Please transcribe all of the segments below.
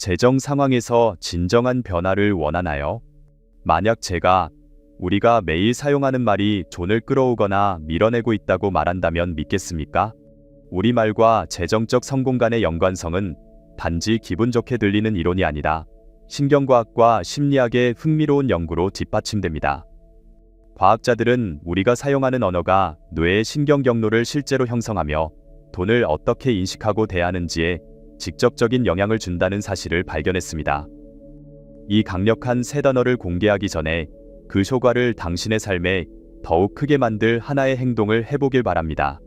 재정 상황에서 진정한 변화를 원하나요? 만약 우리가 매일 사용하는 말이 돈을 끌어오거나 밀어내고 있다고 말한다면 믿겠습니까? 우리말과 재정적 성공 간의 연관성은 단지 기분 좋게 들리는 이론이 아니라 신경과학과 심리학의 흥미로운 연구로 뒷받침됩니다. 과학자들은 우리가 사용하는 언어가 뇌의 신경 경로를 실제로 형성하며 돈을 어떻게 인식하고 대하는지에 직접적인 영향을 준다는 사실을 발견했습니다. 이 강력한 세 단어를 공개하기 전에 그 효과를 당신의 삶에 더욱 크게 만들 하나의 행동을 해보길 바랍니다.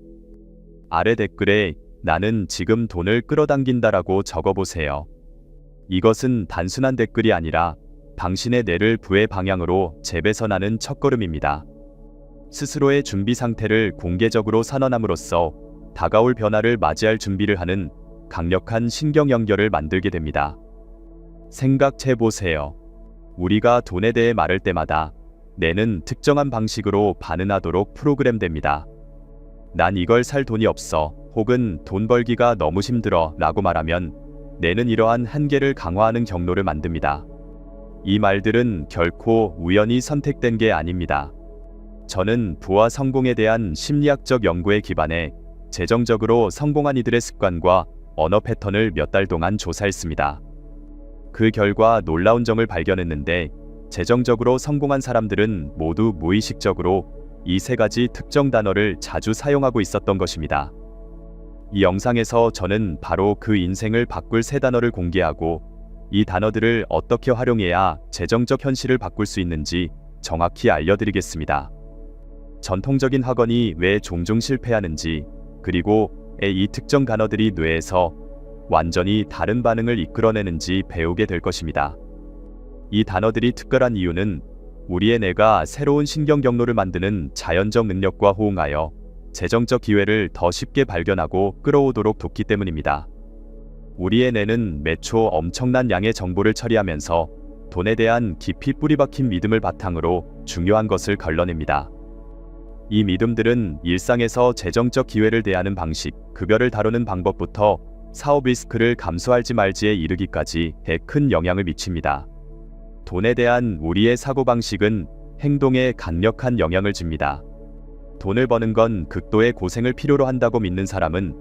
아래 댓글에 나는 지금 돈을 끌어당긴다라고 적어보세요. 이것은 단순한 댓글이 아니라 당신의 뇌를 부의 방향으로 재배선하는 첫걸음입니다. 스스로의 준비 상태를 공개적으로 선언함으로써 다가올 변화를 맞이할 준비를 하는 강력한 신경 연결을 만들게 됩니다. 생각해보세요. 우리가 돈에 대해 말할 때마다 뇌는 특정한 방식으로 반응하도록 프로그램됩니다. 난 이걸 살 돈이 없어, 혹은 돈 벌기가 너무 힘들어 라고 말하면 뇌는 이러한 한계를 강화하는 경로를 만듭니다. 이 말들은 결코 우연히 선택된 게 아닙니다. 저는 부와 성공에 대한 심리학적 연구에 기반해 재정적으로 성공한 이들의 습관과 언어 패턴을 몇 달 동안 조사했습니다. 그 결과 놀라운 점을 발견했는데, 재정적으로 성공한 사람들은 모두 무의식적으로 이 세 가지 특정 단어를 자주 사용하고 있었던 것입니다. 이 영상에서 저는 바로 그 인생을 바꿀 세 단어를 공개하고 이 단어들을 어떻게 활용해야 재정적 현실을 바꿀 수 있는지 정확히 알려드리겠습니다. 전통적인 학원이 왜 종종 실패하는지, 그리고 이 특정 단어들이 뇌에서 완전히 다른 반응을 이끌어내는지 배우게 될 것입니다. 이 단어들이 특별한 이유는 우리의 뇌가 새로운 신경 경로를 만드는 자연적 능력과 호응하여 재정적 기회를 더 쉽게 발견하고 끌어오도록 돕기 때문입니다. 우리의 뇌는 매초 엄청난 양의 정보를 처리하면서 돈에 대한 깊이 뿌리박힌 믿음을 바탕으로 중요한 것을 걸러냅니다. 이 믿음들은 일상에서 재정적 기회를 대하는 방식, 급여를 다루는 방법부터 사업 리스크를 감수할지 말지에 이르기까지 큰 영향을 미칩니다. 돈에 대한 우리의 사고방식은 행동에 강력한 영향을 줍니다. 돈을 버는 건 극도의 고생을 필요로 한다고 믿는 사람은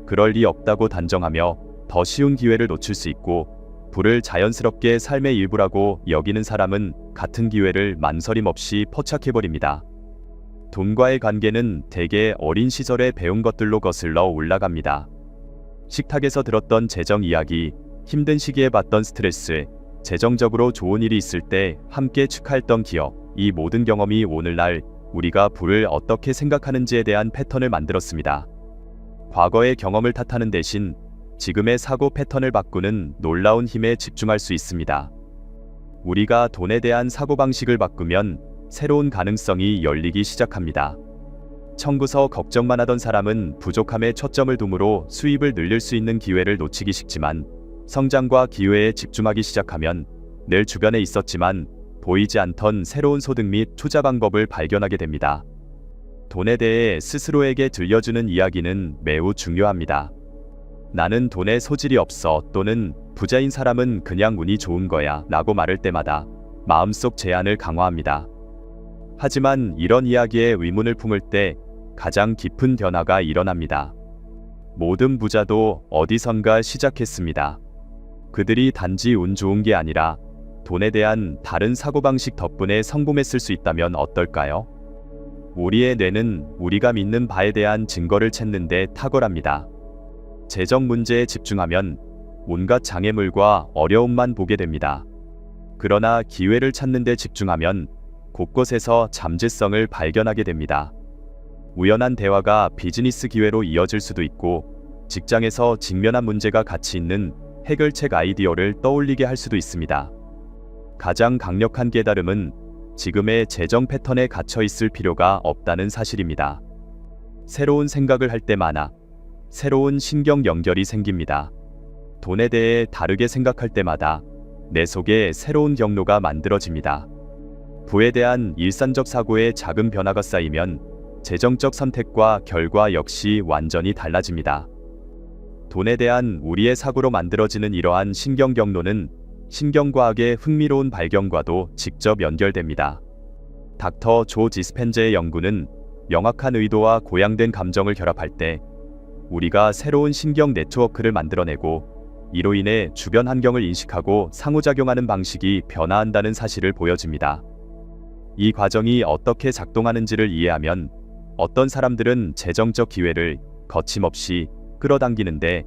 그럴 리 없다고 단정하며 더 쉬운 기회를 놓칠 수 있고, 부를 자연스럽게 삶의 일부라고 여기는 사람은 같은 기회를 만서림 없이 포착해버립니다. 돈과의 관계는 대개 어린 시절에 배운 것들로 거슬러 올라갑니다. 식탁에서 들었던 재정 이야기, 힘든 시기에 받던 스트레스, 재정적으로 좋은 일이 있을 때 함께 축하했던 기억, 이 모든 경험이 오늘날 우리가 부를 어떻게 생각하는지에 대한 패턴을 만들었습니다. 과거의 경험을 탓하는 대신 지금의 사고 패턴을 바꾸는 놀라운 힘에 집중할 수 있습니다. 우리가 돈에 대한 사고방식을 바꾸면 새로운 가능성이 열리기 시작합니다. 청구서 걱정만 하던 사람은 부족함에 초점을 두므로 수입을 늘릴 수 있는 기회를 놓치기 쉽지만, 성장과 기회에 집중하기 시작하면 늘 주변에 있었지만 보이지 않던 새로운 소득 및 투자 방법을 발견하게 됩니다. 돈에 대해 스스로에게 들려주는 이야기는 매우 중요합니다. 나는 돈에 소질이 없어, 또는 부자인 사람은 그냥 운이 좋은 거야 라고 말할 때마다 마음속 제한을 강화합니다. 하지만 이런 이야기에 의문을 품을 때 가장 깊은 변화가 일어납니다. 모든 부자도 어디선가 시작했습니다. 그들이 단지 운 좋은 게 아니라 돈에 대한 다른 사고방식 덕분에 성공했을 수 있다면 어떨까요? 우리의 뇌는 우리가 믿는 바에 대한 증거를 찾는 데 탁월합니다. 재정 문제에 집중하면 온갖 장애물과 어려움만 보게 됩니다. 그러나 기회를 찾는 데 집중하면 곳곳에서 잠재성을 발견하게 됩니다. 우연한 대화가 비즈니스 기회로 이어질 수도 있고, 직장에서 직면한 문제가 가치 있는 해결책 아이디어를 떠올리게 할 수도 있습니다. 가장 강력한 깨달음은 지금의 재정 패턴에 갇혀 있을 필요가 없다는 사실입니다. 새로운 생각을 할 때마다 새로운 신경 연결이 생깁니다. 돈에 대해 다르게 생각할 때마다 내 속에 새로운 경로가 만들어집니다. 부에 대한 일상적 사고에 작은 변화가 쌓이면 재정적 선택과 결과 역시 완전히 달라집니다. 돈에 대한 우리의 사고로 만들어지는 이러한 신경 경로는 신경과학의 흥미로운 발견과도 직접 연결됩니다. 닥터 조 디스펜자의 연구는 명확한 의도와 고양된 감정을 결합할 때 우리가 새로운 신경 네트워크를 만들어내고 이로 인해 주변 환경을 인식하고 상호작용하는 방식이 변화한다는 사실을 보여줍니다. 이 과정이 어떻게 작동하는지를 이해하면 어떤 사람들은 재정적 기회를 거침없이 끌어당기는데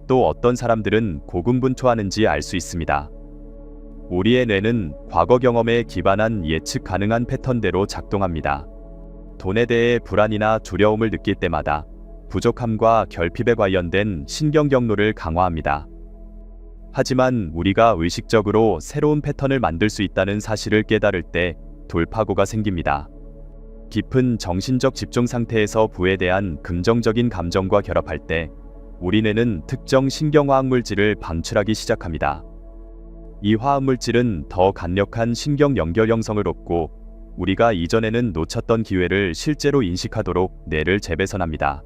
또 어떤 사람들은 고군분투하는지 알 수 있습니다. 우리의 뇌는 과거 경험에 기반한 예측 가능한 패턴대로 작동합니다. 돈에 대해 불안이나 두려움을 느낄 때마다 부족함과 결핍에 관련된 신경 경로를 강화합니다. 하지만 우리가 의식적으로 새로운 패턴을 만들 수 있다는 사실을 깨달을 때 돌파구가 생깁니다. 깊은 정신적 집중 상태에서 부에 대한 긍정적인 감정과 결합할 때 우리 뇌는 특정 신경화학 물질을 방출하기 시작합니다. 이 화학물질은 더 강력한 신경 연결 형성을 얻고 우리가 이전에는 놓쳤던 기회를 실제로 인식하도록 뇌를 재배선합니다.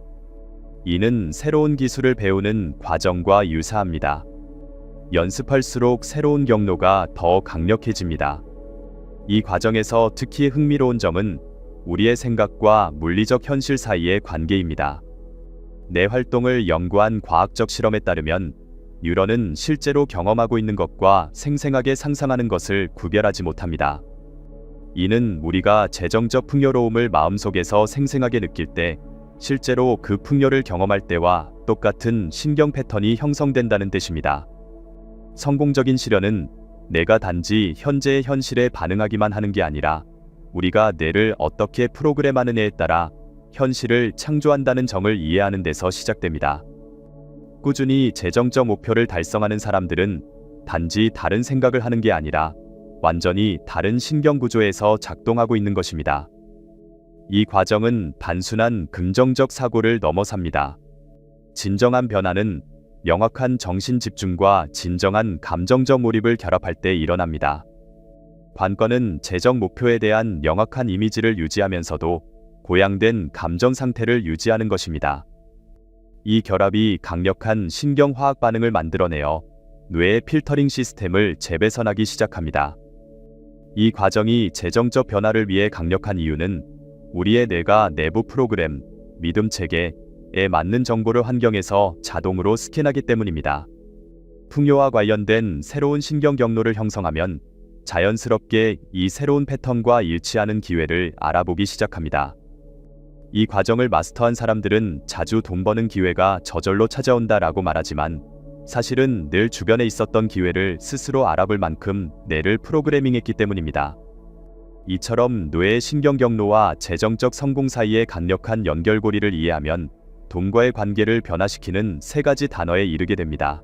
이는 새로운 기술을 배우는 과정과 유사합니다. 연습할수록 새로운 경로가 더 강력해집니다. 이 과정에서 특히 흥미로운 점은 우리의 생각과 물리적 현실 사이의 관계입니다. 뇌 활동을 연구한 과학적 실험에 따르면 뉴런은 실제로 경험하고 있는 것과 생생하게 상상하는 것을 구별하지 못합니다. 이는 우리가 재정적 풍요로움을 마음속에서 생생하게 느낄 때 실제로 그 풍요를 경험할 때와 똑같은 신경 패턴이 형성된다는 뜻입니다. 성공적인 실현은 내가 단지 현재의 현실에 반응하기만 하는 게 아니라 우리가 뇌를 어떻게 프로그램하느냐에 따라 현실을 창조한다는 점을 이해하는 데서 시작됩니다. 꾸준히 재정적 목표를 달성하는 사람들은 단지 다른 생각을 하는 게 아니라 완전히 다른 신경 구조에서 작동하고 있는 것입니다. 이 과정은 단순한 긍정적 사고를 넘어섭니다. 진정한 변화는 명확한 정신 집중과 진정한 감정적 몰입을 결합할 때 일어납니다. 관건은 재정 목표에 대한 명확한 이미지를 유지하면서도 고양된 감정 상태를 유지하는 것입니다. 이 결합이 강력한 신경화학 반응을 만들어내어 뇌의 필터링 시스템을 재배선하기 시작합니다. 이 과정이 재정적 변화를 위해 강력한 이유는 우리의 뇌가 내부 프로그램, 믿음 체계에 맞는 정보를 환경에서 자동으로 스캔하기 때문입니다. 풍요와 관련된 새로운 신경 경로를 형성하면 자연스럽게 이 새로운 패턴과 일치하는 기회를 알아보기 시작합니다. 이 과정을 마스터한 사람들은 자주 돈 버는 기회가 저절로 찾아온다라고 말하지만 사실은 늘 주변에 있었던 기회를 스스로 알아볼 만큼 뇌를 프로그래밍했기 때문입니다. 이처럼 뇌의 신경 경로와 재정적 성공 사이의 강력한 연결고리를 이해하면 돈과의 관계를 변화시키는 세 가지 단어에 이르게 됩니다.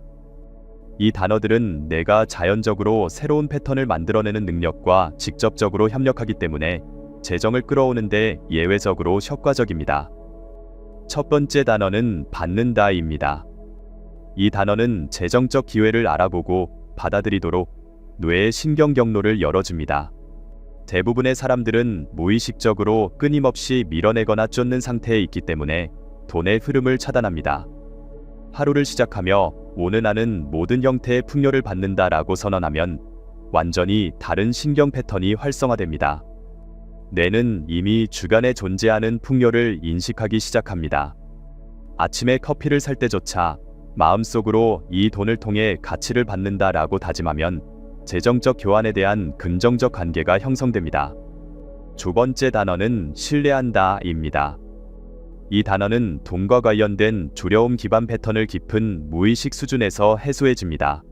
이 단어들은 내가 자연적으로 새로운 패턴을 만들어내는 능력과 직접적으로 협력하기 때문에 재정을 끌어오는데 예외적으로 효과적입니다. 첫 번째 단어는 받는다입니다. 이 단어는 재정적 기회를 알아보고 받아들이도록 뇌의 신경 경로를 열어줍니다. 대부분의 사람들은 무의식적으로 끊임없이 밀어내거나 쫓는 상태에 있기 때문에 돈의 흐름을 차단합니다. 하루를 시작하며 오늘 나는 모든 형태의 풍요를 받는다라고 선언하면 완전히 다른 신경 패턴이 활성화됩니다. 뇌는 이미 주변에 존재하는 풍요를 인식하기 시작합니다. 아침에 커피를 살 때조차 마음속으로 이 돈을 통해 가치를 받는다라고 다짐하면 재정적 교환에 대한 긍정적 관계가 형성됩니다. 두 번째 단어는 신뢰한다입니다. 이 단어는 돈과 관련된 두려움 기반 패턴을 깊은 무의식 수준에서 해소해줍니다.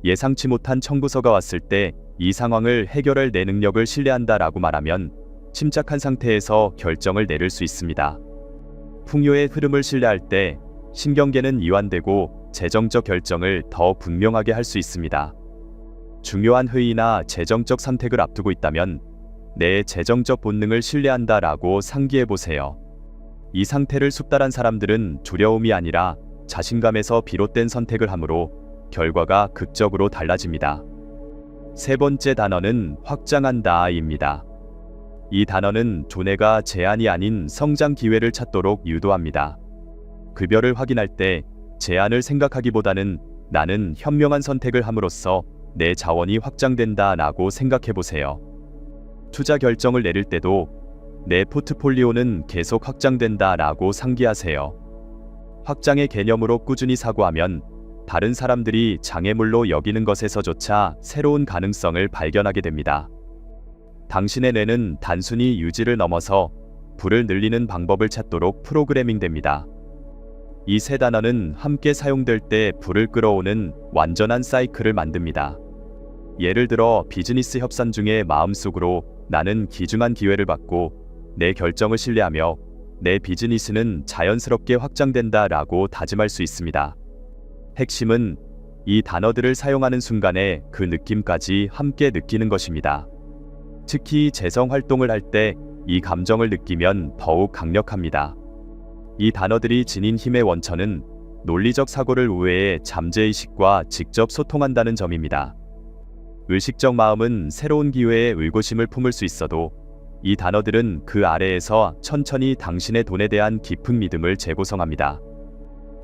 예상치 못한 청구서가 왔을 때 이 상황을 해결할 내 능력을 신뢰한다라고 말하면 침착한 상태에서 결정을 내릴 수 있습니다. 풍요의 흐름을 신뢰할 때 신경계는 이완되고 재정적 결정을 더 분명하게 할 수 있습니다. 중요한 회의나 재정적 선택을 앞두고 있다면 내 재정적 본능을 신뢰한다라고 상기해 보세요. 이 상태를 숙달한 사람들은 두려움이 아니라 자신감에서 비롯된 선택을 하므로 결과가 극적으로 달라집니다. 세 번째 단어는 확장한다입니다. 이 단어는 두뇌가 제한이 아닌 성장 기회를 찾도록 유도합니다. 급여를 확인할 때 제한을 생각하기보다는 나는 현명한 선택을 함으로써 내 자원이 확장된다 라고 생각해 보세요. 투자 결정을 내릴 때도 내 포트폴리오는 계속 확장된다 라고 상기하세요. 확장의 개념으로 꾸준히 사고하면 다른 사람들이 장애물로 여기는 것에서조차 새로운 가능성을 발견하게 됩니다. 당신의 뇌는 단순히 유지를 넘어서 불을 늘리는 방법을 찾도록 프로그래밍됩니다. 이 세 단어는 함께 사용될 때 불을 끌어오는 완전한 사이클을 만듭니다. 예를 들어 비즈니스 협상 중에 마음속으로 나는 귀중한 기회를 받고 내 결정을 신뢰하며 내 비즈니스는 자연스럽게 확장된다 라고 다짐할 수 있습니다. 핵심은 이 단어들을 사용하는 순간에 그 느낌까지 함께 느끼는 것입니다. 특히 재정 활동을 할 때 이 감정을 느끼면 더욱 강력합니다. 이 단어들이 지닌 힘의 원천은 논리적 사고를 우회해 잠재의식과 직접 소통한다는 점입니다. 의식적 마음은 새로운 기회에 의구심을 품을 수 있어도 이 단어들은 그 아래에서 천천히 당신의 돈에 대한 깊은 믿음을 재구성합니다.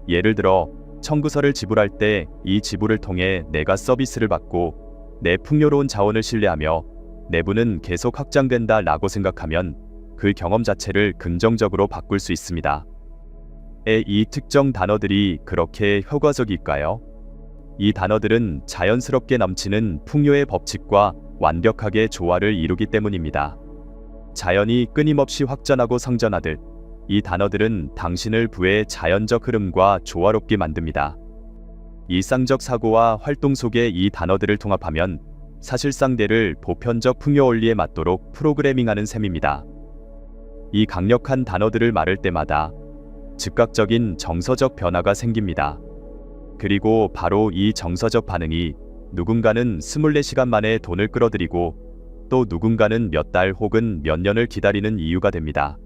예를 들어 청구서를 지불할 때 이 지불을 통해 내가 서비스를 받고 내 풍요로운 자원을 신뢰하며 내부는 계속 확장된다 라고 생각하면 그 경험 자체를 긍정적으로 바꿀 수 있습니다. 이 특정 단어들이 그렇게 효과적일까요? 이 단어들은 자연스럽게 넘치는 풍요의 법칙과 완벽하게 조화를 이루기 때문입니다. 자연이 끊임없이 확전하고 성전하듯 이 단어들은 당신을 부의 자연적 흐름과 조화롭게 만듭니다. 일상적 사고와 활동 속에 이 단어들을 통합하면 사실상 뇌를 보편적 풍요 원리에 맞도록 프로그래밍하는 셈입니다. 이 강력한 단어들을 말할 때마다 즉각적인 정서적 변화가 생깁니다. 그리고 바로 이 정서적 반응이 누군가는 24시간 만에 돈을 끌어들이고 또 누군가는 몇 달 혹은 몇 년을 기다리는 이유가 됩니다.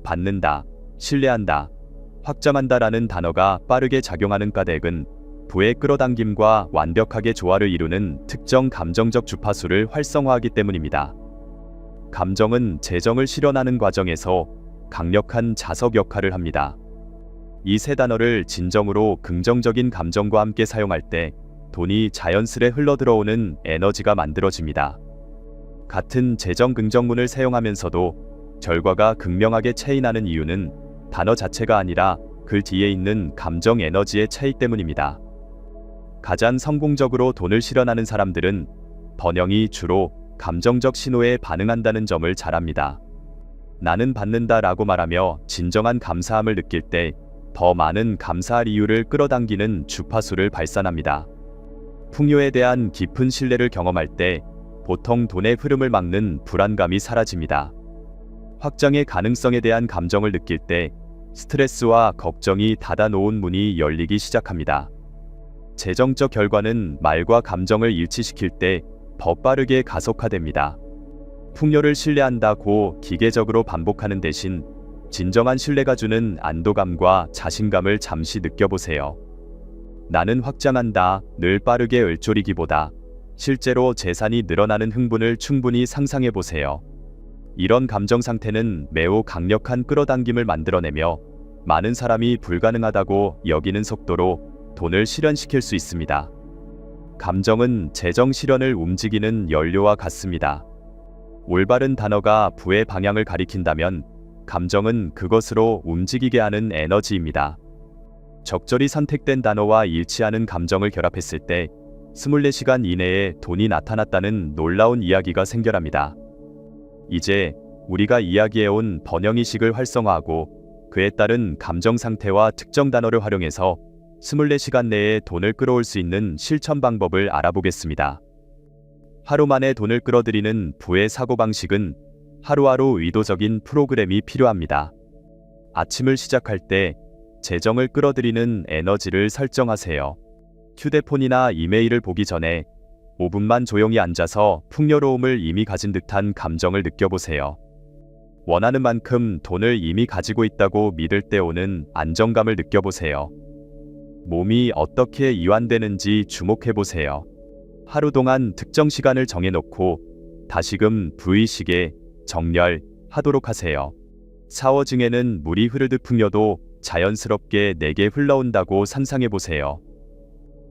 받는다, 신뢰한다, 확장한다라는 단어가 빠르게 작용하는 까닭은 부의 끌어당김과 완벽하게 조화를 이루는 특정 감정적 주파수를 활성화하기 때문입니다. 감정은 재정을 실현하는 과정에서 강력한 자석 역할을 합니다. 이 세 단어를 진정으로 긍정적인 감정과 함께 사용할 때 돈이 자연스레 흘러들어오는 에너지가 만들어집니다. 같은 재정 긍정문을 사용하면서도 결과가 극명하게 차이나는 이유는 단어 자체가 아니라 그 뒤에 있는 감정 에너지의 차이 때문입니다. 가장 성공적으로 돈을 실현하는 사람들은 번영이 주로 감정적 신호에 반응한다는 점을 잘 압니다. 나는 받는다 라고 말하며 진정한 감사함을 느낄 때 더 많은 감사할 이유를 끌어당기는 주파수를 발산합니다. 풍요에 대한 깊은 신뢰를 경험할 때 보통 돈의 흐름을 막는 불안감이 사라집니다. 확장의 가능성에 대한 감정을 느낄 때 스트레스와 걱정이 닫아놓은 문이 열리기 시작합니다. 재정적 결과는 말과 감정을 일치시킬 때 더 빠르게 가속화됩니다. 풍요를 신뢰한다고 기계적으로 반복하는 대신 진정한 신뢰가 주는 안도감과 자신감을 잠시 느껴보세요. 나는 확장한다 늘 빠르게 읊조리기보다 실제로 재산이 늘어나는 흥분을 충분히 상상해보세요. 이런 감정 상태는 매우 강력한 끌어당김을 만들어내며 많은 사람이 불가능하다고 여기는 속도로 돈을 실현시킬 수 있습니다. 감정은 재정 실현을 움직이는 연료와 같습니다. 올바른 단어가 부의 방향을 가리킨다면 감정은 그것으로 움직이게 하는 에너지입니다. 적절히 선택된 단어와 일치하는 감정을 결합했을 때 24시간 이내에 돈이 나타났다는 놀라운 이야기가 생겨납니다. 이제 우리가 이야기해온 번영의식을 활성화하고 그에 따른 감정 상태와 특정 단어를 활용해서 24시간 내에 돈을 끌어올 수 있는 실천 방법을 알아보겠습니다. 하루 만에 돈을 끌어들이는 부의 사고방식은 하루하루 의도적인 프로그램이 필요합니다. 아침을 시작할 때 재정을 끌어들이는 에너지를 설정하세요. 휴대폰이나 이메일을 보기 전에 5분만 조용히 앉아서 풍요로움을 이미 가진 듯한 감정을 느껴보세요. 원하는 만큼 돈을 이미 가지고 있다고 믿을 때 오는 안정감을 느껴보세요. 몸이 어떻게 이완되는지 주목해보세요. 하루 동안 특정 시간을 정해놓고 다시금 부의식에 정렬하도록 하세요. 샤워 중에는 물이 흐르듯 풍요도 자연스럽게 내게 흘러온다고 상상해 보세요.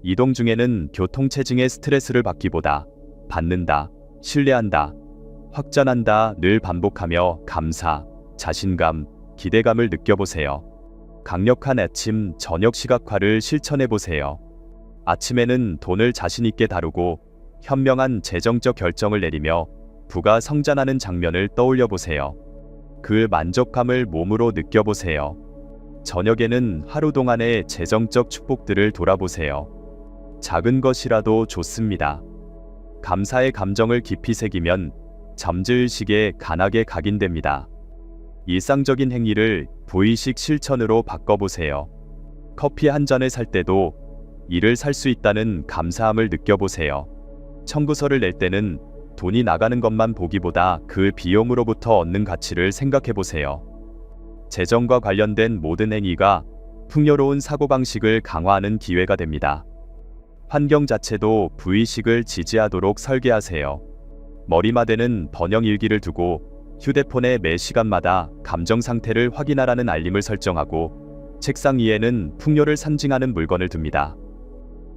이동 중에는 교통체증의 스트레스를 받기보다 받는다, 신뢰한다, 확전한다 늘 반복하며 감사, 자신감, 기대감을 느껴보세요. 강력한 아침, 저녁 시각화를 실천해 보세요. 아침에는 돈을 자신 있게 다루고 현명한 재정적 결정을 내리며 부가 성장하는 장면을 떠올려 보세요. 그 만족감을 몸으로 느껴보세요. 저녁에는 하루 동안의 재정적 축복들을 돌아보세요. 작은 것이라도 좋습니다. 감사의 감정을 깊이 새기면 잠재의식에 강하게 각인됩니다. 일상적인 행위를 무의식 실천으로 바꿔보세요. 커피 한 잔을 살 때도 이를 살 수 있다는 감사함을 느껴보세요. 청구서를 낼 때는 돈이 나가는 것만 보기보다 그 비용으로부터 얻는 가치를 생각해보세요. 재정과 관련된 모든 행위가 풍요로운 사고방식을 강화하는 기회가 됩니다. 환경 자체도 무의식을 지지하도록 설계하세요. 머리맡에는 번영일기를 두고 휴대폰에 매 시간마다 감정 상태를 확인하라는 알림을 설정하고 책상 위에는 풍요를 상징하는 물건을 둡니다.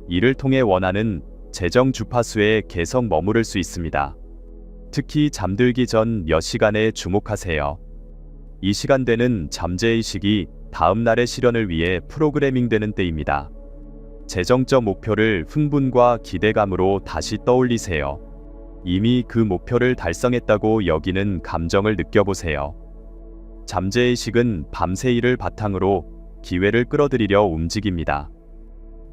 이를 통해 원하는 재정 주파수에 계속 머무를 수 있습니다. 특히 잠들기 전 몇 시간에 주목하세요. 이 시간대는 잠재의식이 다음 날의 실현을 위해 프로그래밍되는 때입니다. 재정적 목표를 흥분과 기대감으로 다시 떠올리세요. 이미 그 목표를 달성했다고 여기는 감정을 느껴보세요. 잠재의식은 밤새 일을 바탕으로 기회를 끌어들이려 움직입니다.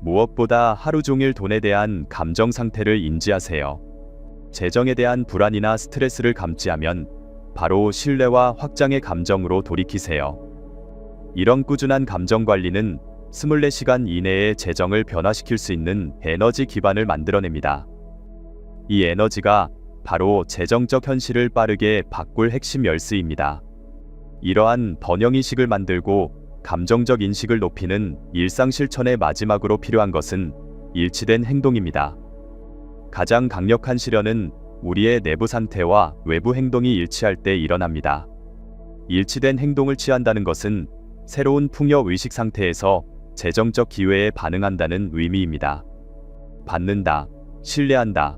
무엇보다 하루 종일 돈에 대한 감정 상태를 인지하세요. 재정에 대한 불안이나 스트레스를 감지하면 바로 신뢰와 확장의 감정으로 돌이키세요. 이런 꾸준한 감정 관리는 24시간 이내에 재정을 변화시킬 수 있는 에너지 기반을 만들어냅니다. 이 에너지가 바로 재정적 현실을 빠르게 바꿀 핵심 열쇠입니다. 이러한 번영의식을 만들고 감정적 인식을 높이는 일상 실천의 마지막으로 필요한 것은 일치된 행동입니다. 가장 강력한 실현은 우리의 내부 상태와 외부 행동이 일치할 때 일어납니다. 일치된 행동을 취한다는 것은 새로운 풍요 의식 상태에서 재정적 기회에 반응한다는 의미입니다. 받는다, 신뢰한다,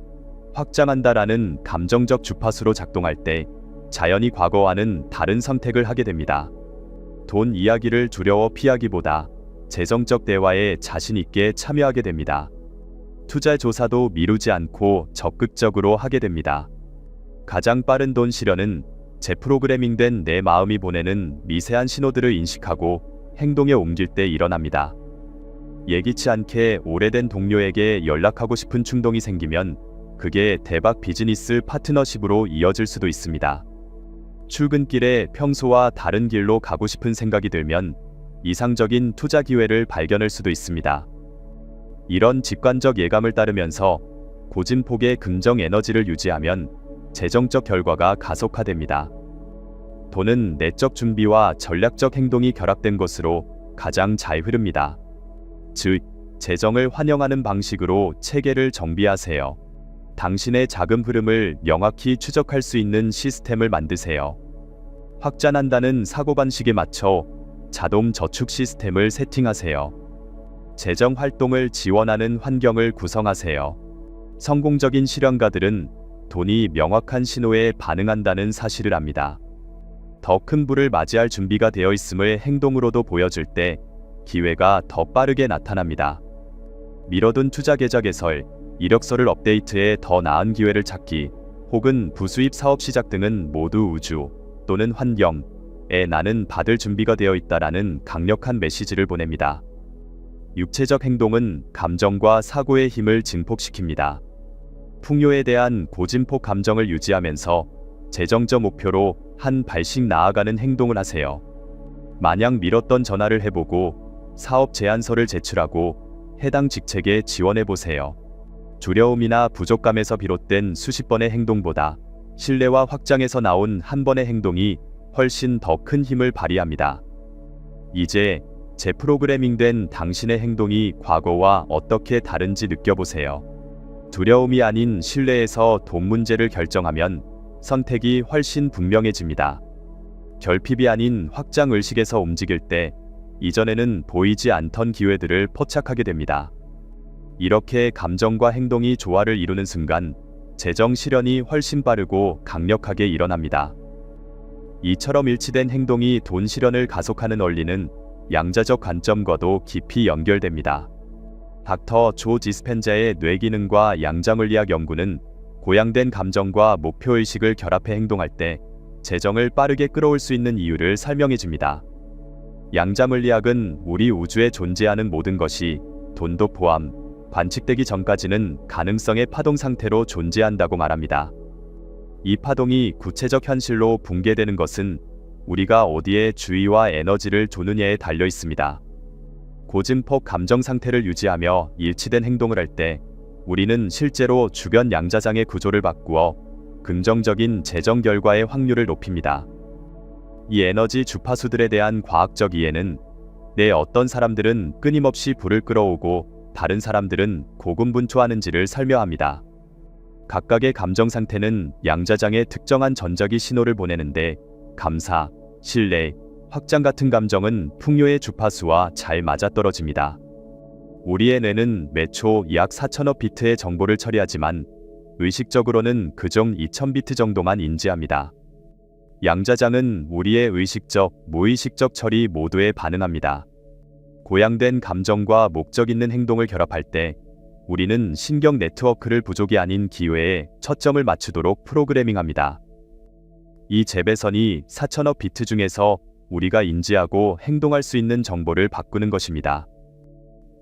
확장한다라는 감정적 주파수로 작동할 때 자연히 과거와는 다른 선택을 하게 됩니다. 돈 이야기를 두려워 피하기보다 재정적 대화에 자신 있게 참여하게 됩니다. 투자 조사도 미루지 않고 적극적으로 하게 됩니다. 가장 빠른 돈 실현은 재프로그래밍된 내 마음이 보내는 미세한 신호들을 인식하고 행동에 옮길 때 일어납니다. 예기치 않게 오래된 동료에게 연락하고 싶은 충동이 생기면 그게 대박 비즈니스 파트너십으로 이어질 수도 있습니다. 출근길에 평소와 다른 길로 가고 싶은 생각이 들면 이상적인 투자 기회를 발견할 수도 있습니다. 이런 직관적 예감을 따르면서 고진폭의 긍정 에너지를 유지하면 재정적 결과가 가속화됩니다. 돈은 내적 준비와 전략적 행동이 결합된 것으로 가장 잘 흐릅니다. 즉, 재정을 환영하는 방식으로 체계를 정비하세요. 당신의 자금 흐름을 명확히 추적할 수 있는 시스템을 만드세요. 확장한다는 사고방식에 맞춰 자동 저축 시스템을 세팅하세요. 재정 활동을 지원하는 환경을 구성하세요. 성공적인 실현가들은 돈이 명확한 신호에 반응한다는 사실을 압니다. 더 큰 부를 맞이할 준비가 되어 있음을 행동으로도 보여줄 때 기회가 더 빠르게 나타납니다. 미뤄둔 투자 계좌 개설, 이력서를 업데이트해 더 나은 기회를 찾기, 혹은 부수입 사업 시작 등은 모두 우주 또는 환경에 나는 받을 준비가 되어 있다라는 강력한 메시지를 보냅니다. 육체적 행동은 감정과 사고의 힘을 증폭시킵니다. 풍요에 대한 고진폭 감정을 유지하면서 재정적 목표로 한 발씩 나아가는 행동을 하세요. 마냥 미뤘던 전화를 해보고 사업 제안서를 제출하고 해당 직책에 지원해보세요. 두려움이나 부족감에서 비롯된 수십 번의 행동보다 신뢰와 확장에서 나온 한 번의 행동이 훨씬 더 큰 힘을 발휘합니다. 이제 재프로그래밍된 당신의 행동이 과거와 어떻게 다른지 느껴보세요. 두려움이 아닌 신뢰에서 돈 문제를 결정하면 선택이 훨씬 분명해집니다. 결핍이 아닌 확장 의식에서 움직일 때 이전에는 보이지 않던 기회들을 포착하게 됩니다. 이렇게 감정과 행동이 조화를 이루는 순간 재정 실현이 훨씬 빠르고 강력하게 일어납니다. 이처럼 일치된 행동이 돈 실현을 가속하는 원리는 양자적 관점과도 깊이 연결됩니다. 닥터 조 디스펜자의 뇌기능과 양자물리학 연구는 고양된 감정과 목표의식을 결합해 행동할 때 재정을 빠르게 끌어올 수 있는 이유를 설명해 줍니다. 양자물리학은 우리 우주에 존재하는 모든 것이 돈도 포함, 관측되기 전까지는 가능성의 파동 상태로 존재한다고 말합니다. 이 파동이 구체적 현실로 붕괴되는 것은 우리가 어디에 주의와 에너지를 두느냐에 달려 있습니다. 고진폭 감정 상태를 유지하며 일치된 행동을 할 때 우리는 실제로 주변 양자장의 구조를 바꾸어 긍정적인 재정 결과의 확률을 높입니다. 이 에너지 주파수들에 대한 과학적 이해는 어떤 사람들은 끊임없이 불을 끌어오고 다른 사람들은 고군분투하는지를 설명합니다. 각각의 감정 상태는 양자장에 특정한 전자기 신호를 보내는데 감사, 신뢰, 확장 같은 감정은 풍요의 주파수와 잘 맞아떨어집니다. 우리의 뇌는 매초 약 4천억 비트의 정보를 처리하지만 의식적으로는 그중 2000비트 정도만 인지합니다. 양자장은 우리의 의식적, 무의식적 처리 모두에 반응합니다. 고양된 감정과 목적 있는 행동을 결합할 때 우리는 신경 네트워크를 부족이 아닌 기회에 초점을 맞추도록 프로그래밍합니다. 이 재배선이 4천억 비트 중에서 우리가 인지하고 행동할 수 있는 정보를 바꾸는 것입니다.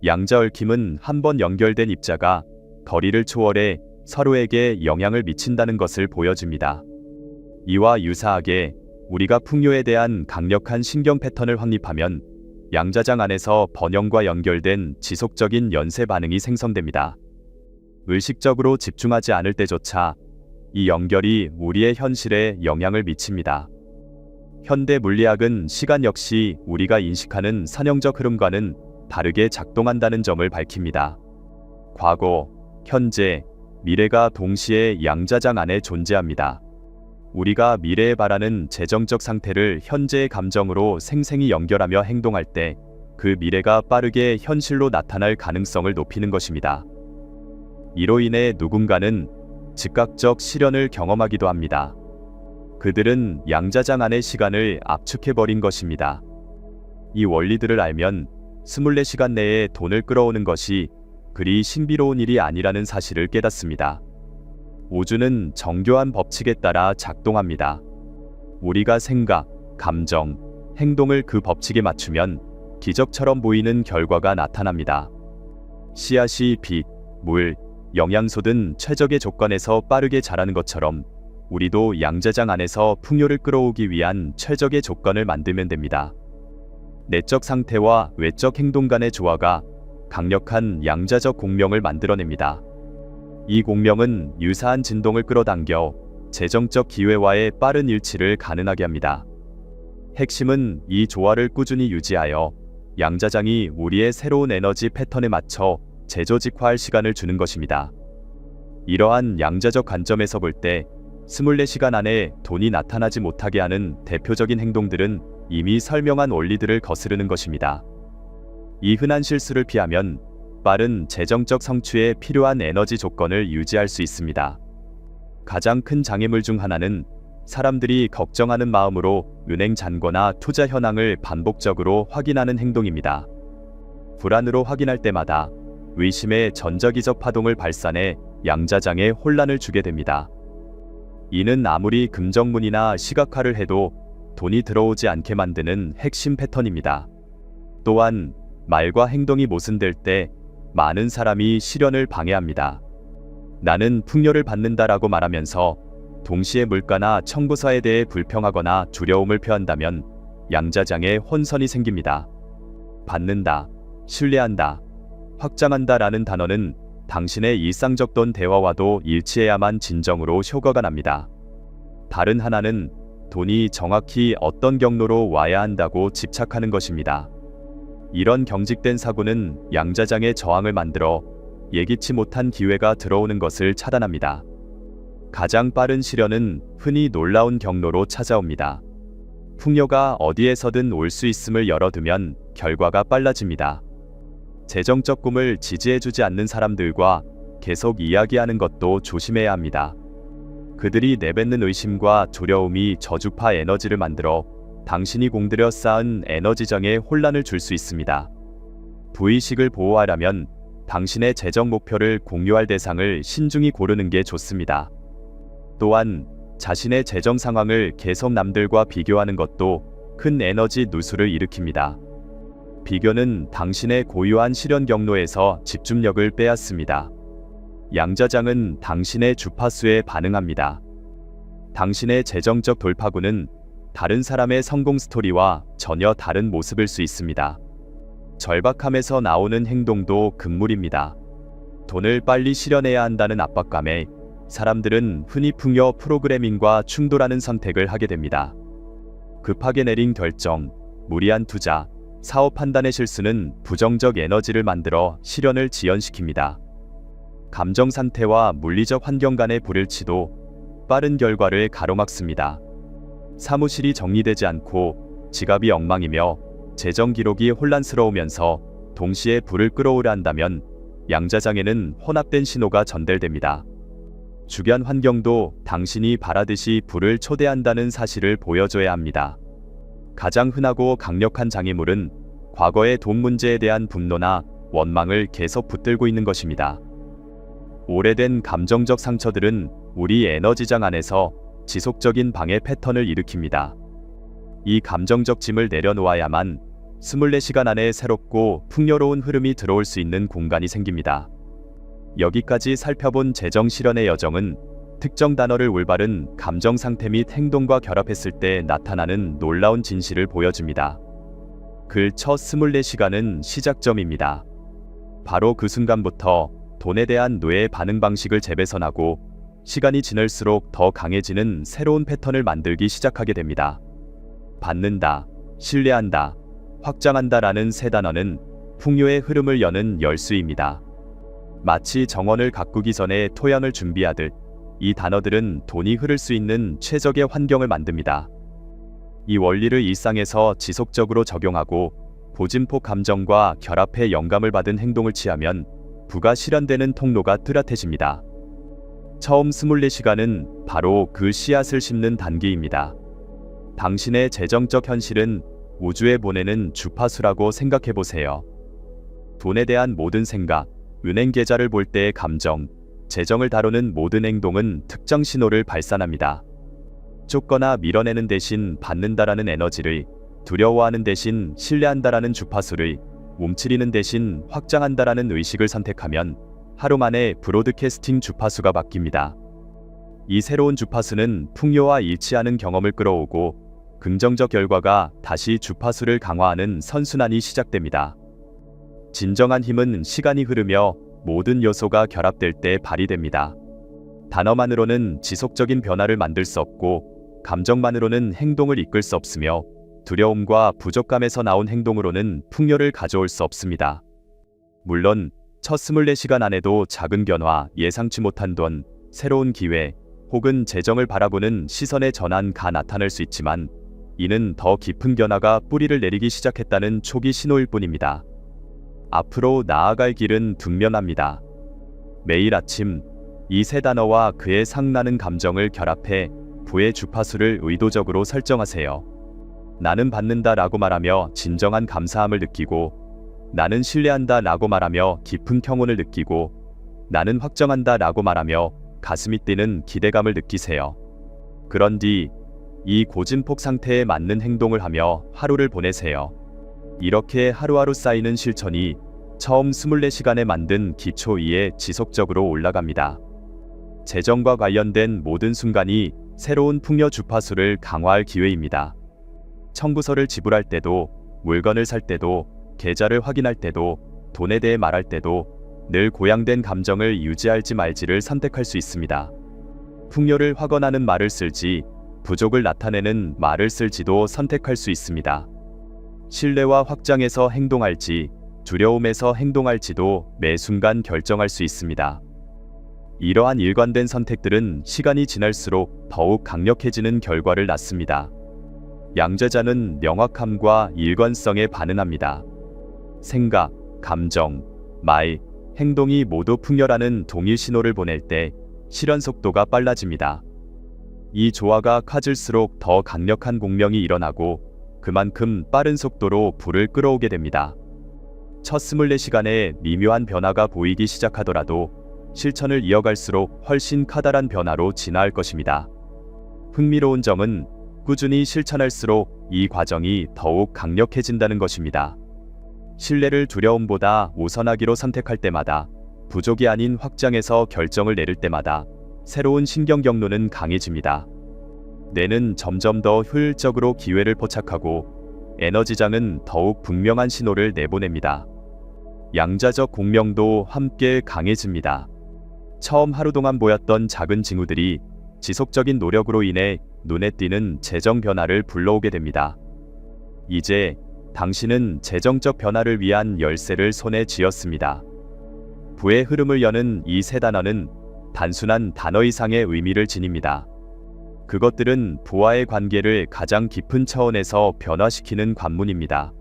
양자 얽힘은 한번 연결된 입자가 거리를 초월해 서로에게 영향을 미친다는 것을 보여줍니다. 이와 유사하게 우리가 풍요에 대한 강력한 신경 패턴을 확립하면 양자장 안에서 번영과 연결된 지속적인 연쇄 반응이 생성됩니다. 의식적으로 집중하지 않을 때조차 이 연결이 우리의 현실에 영향을 미칩니다. 현대 물리학은 시간 역시 우리가 인식하는 선형적 흐름과는 다르게 작동한다는 점을 밝힙니다. 과거, 현재, 미래가 동시에 양자장 안에 존재합니다. 우리가 미래에 바라는 재정적 상태를 현재의 감정으로 생생히 연결하며 행동할 때 그 미래가 빠르게 현실로 나타날 가능성을 높이는 것입니다. 이로 인해 누군가는 즉각적 실현을 경험하기도 합니다. 그들은 양자장 안의 시간을 압축해버린 것입니다. 이 원리들을 알면 24시간 내에 돈을 끌어오는 것이 그리 신비로운 일이 아니라는 사실을 깨닫습니다. 우주는 정교한 법칙에 따라 작동합니다. 우리가 생각, 감정, 행동을 그 법칙에 맞추면 기적처럼 보이는 결과가 나타납니다. 씨앗이 빛, 물, 영양소 등 최적의 조건에서 빠르게 자라는 것처럼 우리도 양자장 안에서 풍요를 끌어오기 위한 최적의 조건을 만들면 됩니다. 내적 상태와 외적 행동 간의 조화가 강력한 양자적 공명을 만들어냅니다. 이 공명은 유사한 진동을 끌어당겨 재정적 기회와의 빠른 일치를 가능하게 합니다. 핵심은 이 조화를 꾸준히 유지하여 양자장이 우리의 새로운 에너지 패턴에 맞춰 재조직화할 시간을 주는 것입니다. 이러한 양자적 관점에서 볼 때 24시간 안에 돈이 나타나지 못하게 하는 대표적인 행동들은 이미 설명한 원리들을 거스르는 것입니다. 이 흔한 실수를 피하면 빠른 재정적 성취에 필요한 에너지 조건을 유지할 수 있습니다. 가장 큰 장애물 중 하나는 사람들이 걱정하는 마음으로 은행 잔고나 투자 현황을 반복적으로 확인하는 행동입니다. 불안으로 확인할 때마다 의심의 전자기적 파동을 발산해 양자장에 혼란을 주게 됩니다. 이는 아무리 긍정문이나 시각화를 해도 돈이 들어오지 않게 만드는 핵심 패턴입니다. 또한 말과 행동이 모순될 때 많은 사람이 실현을 방해합니다. 나는 풍요를 받는다라고 말하면서 동시에 물가나 청구서에 대해 불평하거나 두려움을 표한다면 양자장에 혼선이 생깁니다. 받는다, 신뢰한다, 확장한다 라는 단어는 당신의 일상적 돈 대화와도 일치해야만 진정으로 효과가 납니다. 다른 하나는 돈이 정확히 어떤 경로로 와야 한다고 집착하는 것입니다. 이런 경직된 사고는 양자장의 저항을 만들어 예기치 못한 기회가 들어오는 것을 차단합니다. 가장 빠른 실현은 흔히 놀라운 경로로 찾아옵니다. 풍요가 어디에서든 올 수 있음을 열어두면 결과가 빨라집니다. 재정적 꿈을 지지해주지 않는 사람들과 계속 이야기하는 것도 조심해야 합니다. 그들이 내뱉는 의심과 두려움이 저주파 에너지를 만들어 당신이 공들여 쌓은 에너지정에 혼란을 줄 수 있습니다. 부의식을 보호하려면 당신의 재정 목표를 공유할 대상을 신중히 고르는 게 좋습니다. 또한 자신의 재정 상황을 계속 남들과 비교하는 것도 큰 에너지 누수를 일으킵니다. 비교는 당신의 고유한 실현 경로에서 집중력을 빼앗습니다. 양자장은 당신의 주파수에 반응합니다. 당신의 재정적 돌파구는 다른 사람의 성공 스토리와 전혀 다른 모습일 수 있습니다. 절박함에서 나오는 행동도 금물입니다. 돈을 빨리 실현해야 한다는 압박감에 사람들은 흔히 풍요 프로그래밍과 충돌하는 선택을 하게 됩니다. 급하게 내린 결정, 무리한 투자, 사업 판단의 실수는 부정적 에너지를 만들어 실현을 지연시킵니다. 감정 상태와 물리적 환경 간의 불일치도 빠른 결과를 가로막습니다. 사무실이 정리되지 않고 지갑이 엉망이며 재정 기록이 혼란스러우면서 동시에 불을 끌어오려 한다면 양자장에는 혼합된 신호가 전달됩니다. 주변 환경도 당신이 바라듯이 불을 초대한다는 사실을 보여줘야 합니다. 가장 흔하고 강력한 장애물은 과거의 돈 문제에 대한 분노나 원망을 계속 붙들고 있는 것입니다. 오래된 감정적 상처들은 우리 에너지장 안에서 지속적인 방해 패턴을 일으킵니다. 이 감정적 짐을 내려놓아야만 24시간 안에 새롭고 풍요로운 흐름이 들어올 수 있는 공간이 생깁니다. 여기까지 살펴본 재정 실현의 여정은 특정 단어를 올바른 감정 상태 및 행동과 결합했을 때 나타나는 놀라운 진실을 보여줍니다. 글 첫 24시간은 시작점입니다. 바로 그 순간부터 돈에 대한 뇌의 반응 방식을 재배선하고 시간이 지날수록 더 강해지는 새로운 패턴을 만들기 시작하게 됩니다. 받는다, 신뢰한다, 확장한다라는 세 단어는 풍요의 흐름을 여는 열쇠입니다. 마치 정원을 가꾸기 전에 토양을 준비하듯 이 단어들은 돈이 흐를 수 있는 최적의 환경을 만듭니다. 이 원리를 일상에서 지속적으로 적용하고 고진폭 감정과 결합해 영감을 받은 행동을 취하면 부가 실현되는 통로가 뚜렷해집니다. 처음 24시간은 바로 그 씨앗을 심는 단계입니다. 당신의 재정적 현실은 우주에 보내는 주파수라고 생각해보세요. 돈에 대한 모든 생각, 은행 계좌를 볼 때의 감정, 재정을 다루는 모든 행동은 특정 신호를 발산합니다. 쫓거나 밀어내는 대신 받는다라는 에너지를, 두려워하는 대신 신뢰한다라는 주파수를, 움츠리는 대신 확장한다라는 의식을 선택하면 하루 만에 브로드캐스팅 주파수가 바뀝니다. 이 새로운 주파수는 풍요와 일치하는 경험을 끌어오고 긍정적 결과가 다시 주파수를 강화하는 선순환이 시작됩니다. 진정한 힘은 시간이 흐르며 모든 요소가 결합될 때 발휘됩니다. 단어만으로는 지속적인 변화를 만들 수 없고 감정만으로는 행동을 이끌 수 없으며 두려움과 부족감에서 나온 행동으로는 풍요를 가져올 수 없습니다. 물론 첫 24시간 안에도 작은 변화, 예상치 못한 돈, 새로운 기회, 혹은 재정을 바라보는 시선의 전환가 나타날 수 있지만 이는 더 깊은 변화가 뿌리를 내리기 시작했다는 초기 신호일 뿐입니다. 앞으로 나아갈 길은 분명합니다. 매일 아침 이 세 단어와 그에 상나는 감정을 결합해 부의 주파수를 의도적으로 설정하세요. 나는 받는다 라고 말하며 진정한 감사함을 느끼고, 나는 신뢰한다 라고 말하며 깊은 평온을 느끼고, 나는 확정한다 라고 말하며 가슴이 뛰는 기대감을 느끼세요. 그런 뒤 이 고진폭 상태에 맞는 행동을 하며 하루를 보내세요. 이렇게 하루하루 쌓이는 실천이 처음 24시간에 만든 기초 위에 지속적으로 올라갑니다. 재정과 관련된 모든 순간이 새로운 풍요 주파수를 강화할 기회입니다. 청구서를 지불할 때도, 물건을 살 때도, 계좌를 확인할 때도, 돈에 대해 말할 때도 늘 고양된 감정을 유지할지 말지를 선택할 수 있습니다. 풍요를 확언하는 말을 쓸지, 부족을 나타내는 말을 쓸지도 선택할 수 있습니다. 신뢰와 확장에서 행동할지, 두려움에서 행동할지도 매 순간 결정할 수 있습니다. 이러한 일관된 선택들은 시간이 지날수록 더욱 강력해지는 결과를 낳습니다. 양죄자는 명확함과 일관성에 반응합니다. 생각, 감정, 말, 행동이 모두 풍요라는 동일 신호를 보낼 때 실현 속도가 빨라집니다. 이 조화가 커질수록 더 강력한 공명이 일어나고 그만큼 빠른 속도로 불을 끌어오게 됩니다. 첫 24시간에 미묘한 변화가 보이기 시작하더라도 실천을 이어갈수록 훨씬 커다란 변화로 진화할 것입니다. 흥미로운 점은 꾸준히 실천할수록 이 과정이 더욱 강력해진다는 것입니다. 신뢰를 두려움보다 우선하기로 선택할 때마다, 부족이 아닌 확장에서 결정을 내릴 때마다 새로운 신경 경로는 강해집니다. 뇌는 점점 더 효율적으로 기회를 포착하고 에너지장은 더욱 분명한 신호를 내보냅니다. 양자적 공명도 함께 강해집니다. 처음 하루 동안 보였던 작은 징후들이 지속적인 노력으로 인해 눈에 띄는 재정 변화를 불러오게 됩니다. 이제 당신은 재정적 변화를 위한 열쇠를 손에 쥐었습니다. 부의 흐름을 여는 이 세 단어는 단순한 단어 이상의 의미를 지닙니다. 그것들은 부와의 관계를 가장 깊은 차원에서 변화시키는 관문입니다.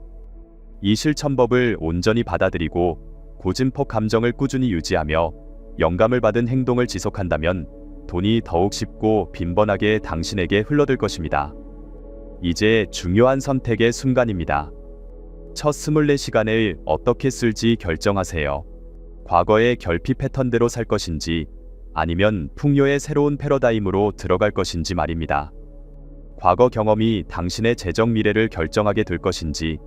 이 실천법을 온전히 받아들이고 고진폭 감정을 꾸준히 유지하며 영감을 받은 행동을 지속한다면 돈이 더욱 쉽고 빈번하게 당신에게 흘러들 것입니다. 이제 중요한 선택의 순간입니다. 첫 24시간을 어떻게 쓸지 결정하세요. 과거의 결핍 패턴대로 살 것인지 아니면 풍요의 새로운 패러다임으로 들어갈 것인지 말입니다. 과거 경험이 당신의 재정 미래를 결정하게 될 것인지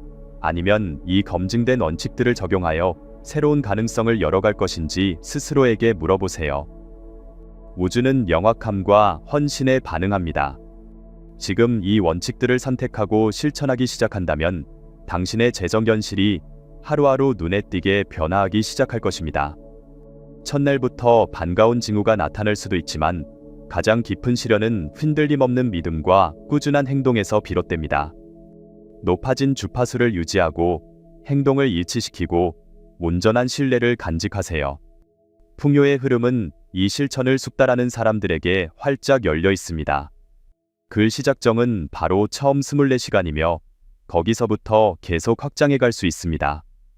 아니면 이 검증된 원칙들을 적용하여 새로운 가능성을 열어갈 것인지 스스로에게 물어보세요. 우주는 명확함과 헌신에 반응합니다. 지금 이 원칙들을 선택하고 실천하기 시작한다면 당신의 재정 현실이 하루하루 눈에 띄게 변화하기 시작할 것입니다. 첫날부터 반가운 징후가 나타날 수도 있지만 가장 깊은 시련은 흔들림 없는 믿음과 꾸준한 행동에서 비롯됩니다. 높아진 주파수를 유지하고 행동을 일치시키고 온전한 신뢰를 간직하세요. 풍요의 흐름은 이 실천을 숙달하는 사람들에게 활짝 열려 있습니다. 그 시작점은 바로 처음 24시간이며 거기서부터 계속 확장해 갈 수 있습니다.